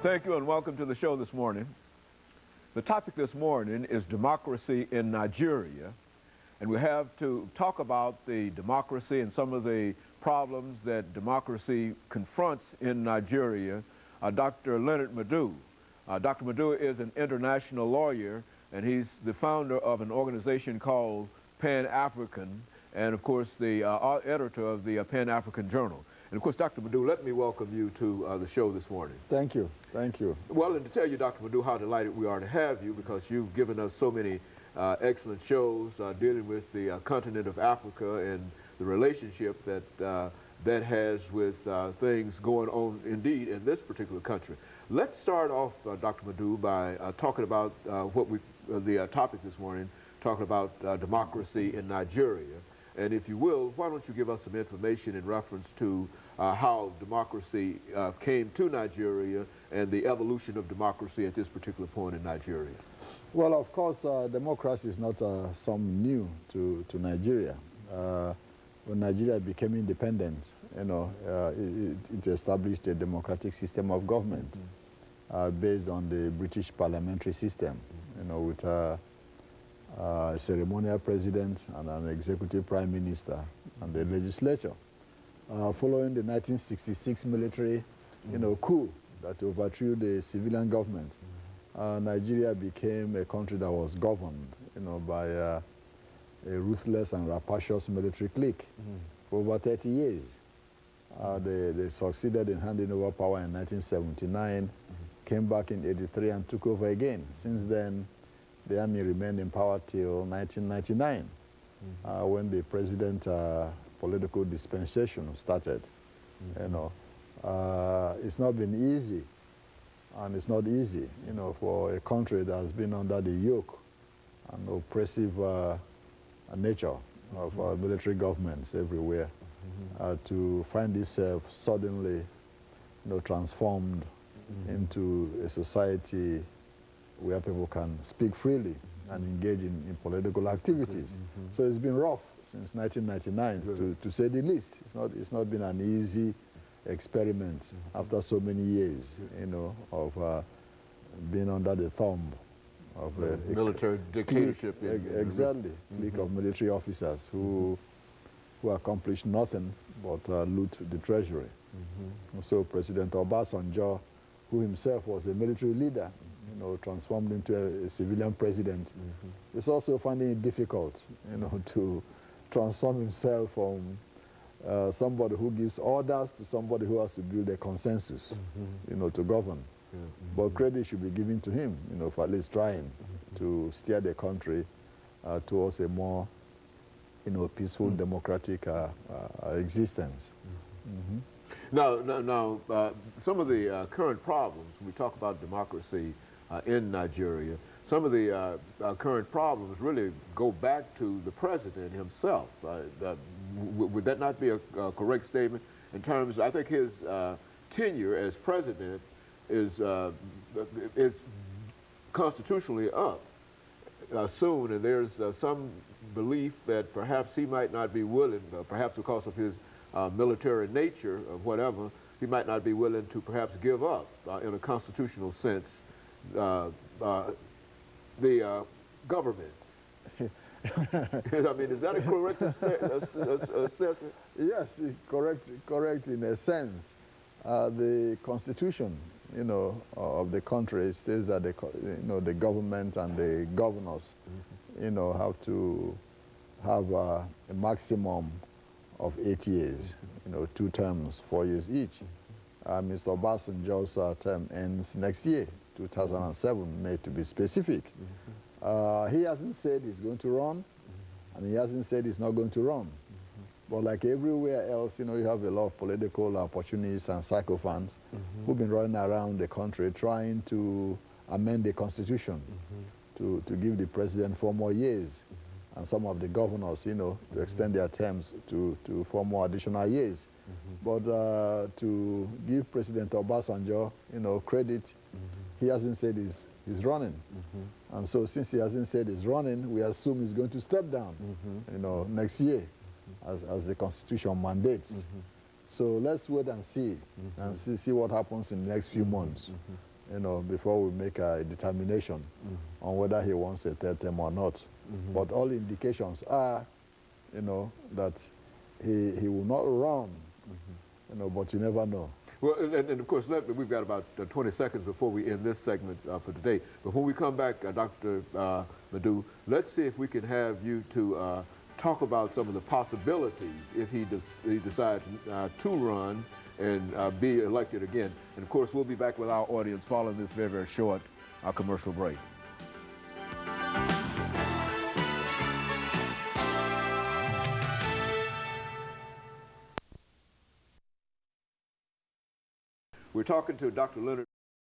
Thank you and welcome to the show this morning. The topic this morning is democracy in Nigeria, and we have to talk about the democracy and some of the problems that democracy confronts in Nigeria. Dr. LMadu. Dr. LMadu is an international lawyer, and he's the founder of an organization called Pan-African, and of course the editor of the Pan-African Journal. And of course, Dr. LMadu, let me welcome you to the show this morning. Thank you. Thank you. Well, and to tell you, Dr. LMadu, how delighted we are to have you, because you've given us so many excellent shows dealing with the continent of Africa and the relationship that that has with things going on indeed in this particular country. Let's start off, Dr. LMadu, by talking about the topic this morning, talking about democracy in Nigeria. And if you will, why don't you give us some information in reference to how democracy came to Nigeria and the evolution of democracy at this particular point in Nigeria? Well, of course, democracy is not something new to Nigeria. When Nigeria became independent, you know, it established a democratic system of government based on the British parliamentary system, you know, with a ceremonial president and an executive prime minister and the legislature. Following the 1966 military, coup that overthrew the civilian government, Nigeria became a country that was governed, by a ruthless and rapacious military clique for over 30 years. They succeeded in handing over power in 1979, came back in '83 and took over again. Since then, the army remained in power till 1999, when the president political dispensation started. It's not been easy, and it's not easy, for a country that has been under the yoke and oppressive nature of military governments everywhere, to find itself suddenly, transformed into a society where people can speak freely and engage in political activities. So it's been rough since 1999, to say the least. It's not been an easy experiment after so many years, of being under the thumb of a military dictatorship. Exactly, clique of military officers who accomplished nothing but loot the treasury. So President Obasanjo, who himself was a military leader, transformed into a civilian president, is also finding it difficult, to transform himself from somebody who gives orders to somebody who has to build a consensus, to govern. But credit should be given to him, for at least trying to steer the country towards a more, peaceful, democratic existence. Now, some of the current problems, when we talk about democracy in Nigeria, some of the current problems really go back to the president himself. Would that not be a correct statement? In terms, I think his tenure as president is constitutionally up soon, and there's some belief that perhaps he might not be willing, perhaps because of his military nature or whatever, he might not be willing to perhaps give up, in a constitutional sense, the government. I mean, is that a correct assessment? Yes, correct in a sense. The Constitution, of the country states that the government and the governors, have to have a maximum of 8 years, 2 terms, 4 years each. Mr. Obasanjo's term ends next year, 2007, made to be specific. He hasn't said he's going to run, and he hasn't said he's not going to run. But like everywhere else, you have a lot of political opportunists and sycophants who've been running around the country trying to amend the Constitution to give the president 4 more years, and some of the governors, to extend their terms to 4 more additional years. But to give President Obasanjo, credit, he hasn't said he's running. And so since he hasn't said he's running, we assume he's going to step down, next year, as the Constitution mandates. So let's wait and see, and see what happens in the next few months. you know, before we make a determination on whether he wants a third term or not. But all indications are, you know, that he will not run, you know, but you never know. Well, and of course, we've got about 20 seconds before we end this segment for today. But when we come back, Dr. LMadu, let's see if we can have you to talk about some of the possibilities if he decides to run and be elected again. And of course, we'll be back with our audience following this very, very short commercial break. We're talking to Dr. Leonard